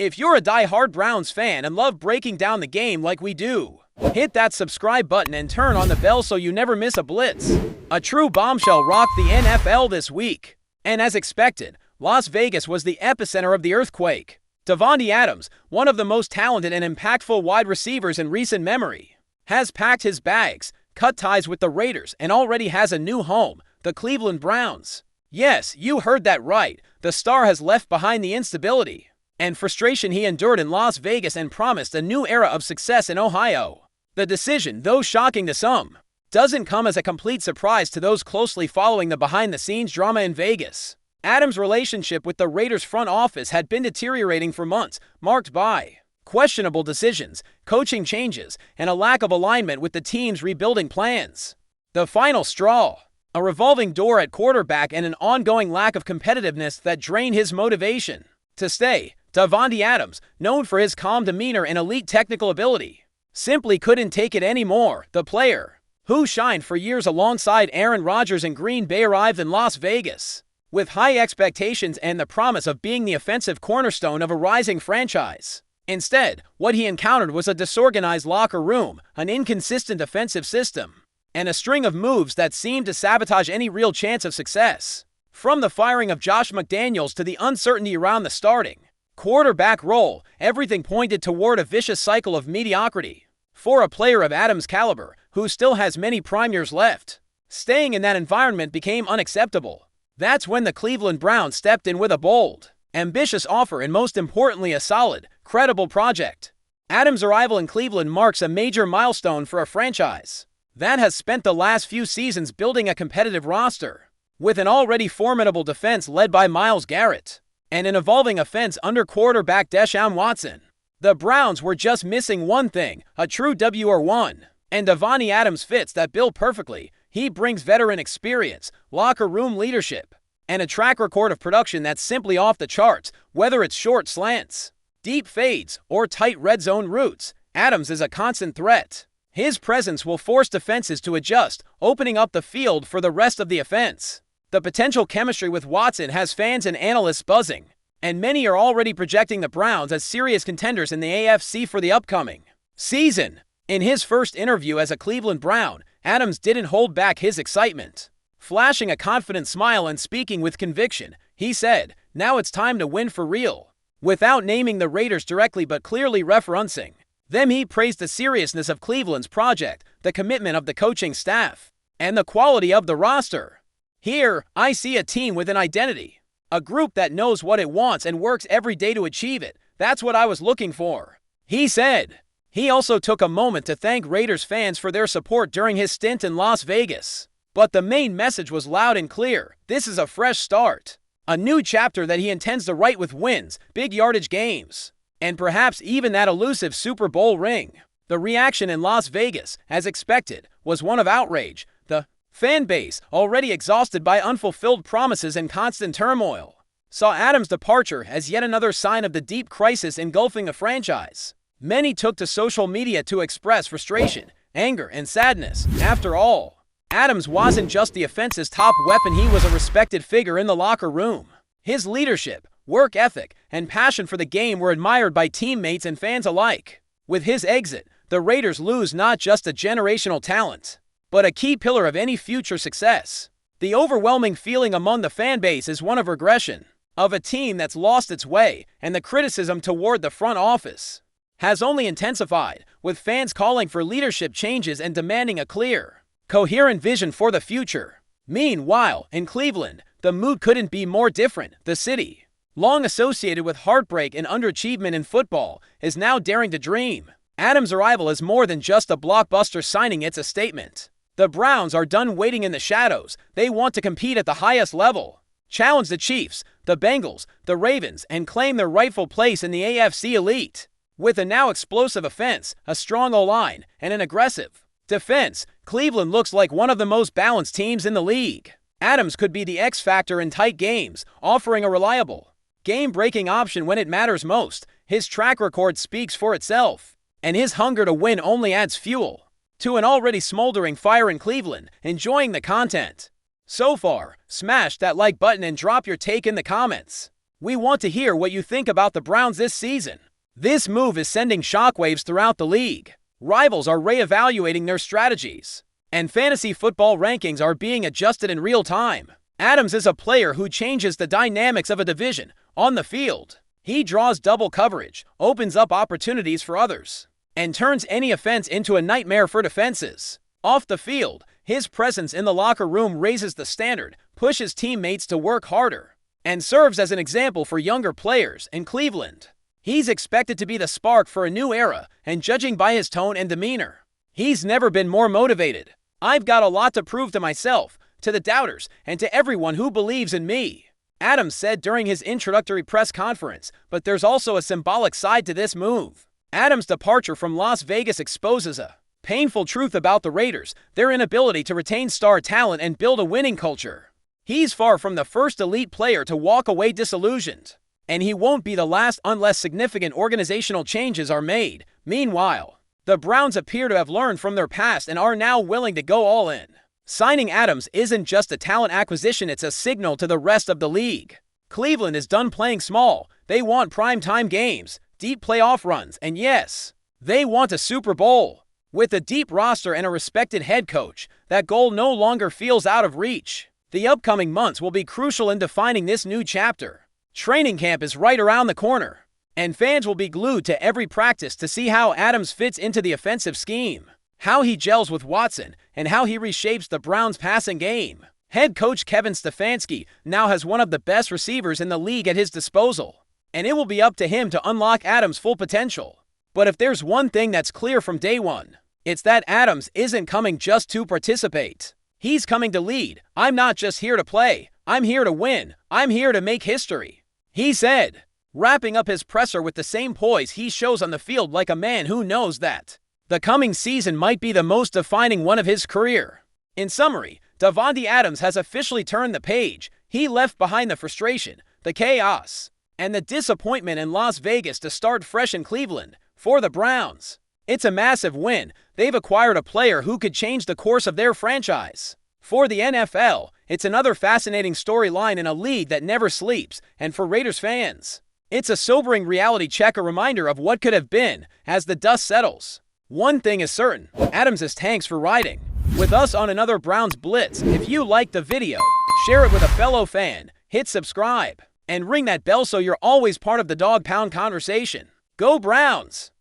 If you're a die-hard Browns fan and love breaking down the game like we do, hit that subscribe button and turn on the bell so you never miss a blitz. A true bombshell rocked the NFL this week. And as expected, Las Vegas was the epicenter of the earthquake. Davante Adams, one of the most talented and impactful wide receivers in recent memory, has packed his bags, cut ties with the Raiders, and already has a new home, the Cleveland Browns. Yes, you heard that right. The star has left behind the instability and frustration he endured in Las Vegas and promised a new era of success in Ohio. The decision, though shocking to some, doesn't come as a complete surprise to those closely following the behind-the-scenes drama in Vegas. Adams' relationship with the Raiders front office had been deteriorating for months, marked by questionable decisions, coaching changes, and a lack of alignment with the team's rebuilding plans. The final straw, a revolving door at quarterback and an ongoing lack of competitiveness that drained his motivation to stay. Davante Adams, known for his calm demeanor and elite technical ability, simply couldn't take it anymore. The player, who shined for years alongside Aaron Rodgers in Green Bay, arrived in Las Vegas with high expectations and the promise of being the offensive cornerstone of a rising franchise. Instead, what he encountered was a disorganized locker room, an inconsistent offensive system, and a string of moves that seemed to sabotage any real chance of success. From the firing of Josh McDaniels to the uncertainty around the starting quarterback role, everything pointed toward a vicious cycle of mediocrity. For a player of Adams' caliber, who still has many prime years left, staying in that environment became unacceptable. That's when the Cleveland Browns stepped in with a bold, ambitious offer and most importantly a solid, credible project. Adams' arrival in Cleveland marks a major milestone for a franchise that has spent the last few seasons building a competitive roster, with an already formidable defense led by Myles Garrett and an evolving offense under quarterback Deshaun Watson. The Browns were just missing one thing, a true WR1, and Davante Adams fits that bill perfectly. He brings veteran experience, locker room leadership, and a track record of production that's simply off the charts. Whether it's short slants, deep fades, or tight red zone routes, Adams is a constant threat. His presence will force defenses to adjust, opening up the field for the rest of the offense. The potential chemistry with Watson has fans and analysts buzzing, and many are already projecting the Browns as serious contenders in the AFC for the upcoming season. In his first interview as a Cleveland Brown, Adams didn't hold back his excitement. Flashing a confident smile and speaking with conviction, he said, "Now it's time to win for real." Without naming the Raiders directly but clearly referencing them, he praised the seriousness of Cleveland's project, the commitment of the coaching staff, and the quality of the roster. "Here, I see a team with an identity, a group that knows what it wants and works every day to achieve it. That's what I was looking for," he said. He also took a moment to thank Raiders fans for their support during his stint in Las Vegas. But the main message was loud and clear. This is a fresh start, a new chapter that he intends to write with wins, big yardage games, and perhaps even that elusive Super Bowl ring. The reaction in Las Vegas, as expected, was one of outrage. The fan base, already exhausted by unfulfilled promises and constant turmoil, saw Adams' departure as yet another sign of the deep crisis engulfing the franchise. Many took to social media to express frustration, anger, and sadness. After all, Adams wasn't just the offense's top weapon, he was a respected figure in the locker room. His leadership, work ethic, and passion for the game were admired by teammates and fans alike. With his exit, the Raiders lose not just a generational talent, but a key pillar of any future success. The overwhelming feeling among the fan base is one of regression, of a team that's lost its way, and the criticism toward the front office has only intensified, with fans calling for leadership changes and demanding a clear, coherent vision for the future. Meanwhile, in Cleveland, the mood couldn't be more different. The city, long associated with heartbreak and underachievement in football, is now daring to dream. Adams' arrival is more than just a blockbuster signing, it's a statement. The Browns are done waiting in the shadows. They want to compete at the highest level, challenge the Chiefs, the Bengals, the Ravens, and claim their rightful place in the AFC elite. With a now explosive offense, a strong O-line, and an aggressive defense, Cleveland looks like one of the most balanced teams in the league. Adams could be the X factor in tight games, offering a reliable, game-breaking option when it matters most. His track record speaks for itself, and his hunger to win only adds fuel to an already smoldering fire in Cleveland. Enjoying the content so far? Smash that like button and drop your take in the comments. We want to hear what you think about the Browns this season. This move is sending shockwaves throughout the league. Rivals are reevaluating their strategies, and fantasy football rankings are being adjusted in real time. Adams is a player who changes the dynamics of a division on the field. He draws double coverage, opens up opportunities for others, and turns any offense into a nightmare for defenses. Off the field, his presence in the locker room raises the standard, pushes teammates to work harder, and serves as an example for younger players in Cleveland. He's expected to be the spark for a new era, and judging by his tone and demeanor, he's never been more motivated. I've got a lot to prove to myself, to the doubters, and to everyone who believes in me, Adams said during his introductory press conference, but there's also a symbolic side to this move. Adams' departure from Las Vegas exposes a painful truth about the Raiders, their inability to retain star talent and build a winning culture. He's far from the first elite player to walk away disillusioned, and he won't be the last unless significant organizational changes are made. Meanwhile, the Browns appear to have learned from their past and are now willing to go all in. Signing Adams isn't just a talent acquisition, it's a signal to the rest of the league. Cleveland is done playing small. They want primetime games, deep playoff runs, and yes, they want a Super Bowl. With a deep roster and a respected head coach, that goal no longer feels out of reach. The upcoming months will be crucial in defining this new chapter. Training camp is right around the corner, and fans will be glued to every practice to see how Adams fits into the offensive scheme, how he gels with Watson, and how he reshapes the Browns' passing game. Head coach Kevin Stefanski now has one of the best receivers in the league at his disposal, and it will be up to him to unlock Adams' full potential. But if there's one thing that's clear from day one, it's that Adams isn't coming just to participate. He's coming to lead. I'm not just here to play. I'm here to win. I'm here to make history, he said, wrapping up his presser with the same poise he shows on the field, like a man who knows that the coming season might be the most defining one of his career. In summary, Davante Adams has officially turned the page. He left behind the frustration, the chaos, and the disappointment in Las Vegas to start fresh in Cleveland for the Browns. It's a massive win. They've acquired a player who could change the course of their franchise. For the NFL, it's another fascinating storyline in a league that never sleeps, and for Raiders fans, it's a sobering reality check, a reminder of what could have been as the dust settles. One thing is certain, Adams is tanks for riding with us on another Browns Blitz. If you liked the video, share it with a fellow fan, hit subscribe, and ring that bell so you're always part of the Dawg Pound conversation. Go Browns!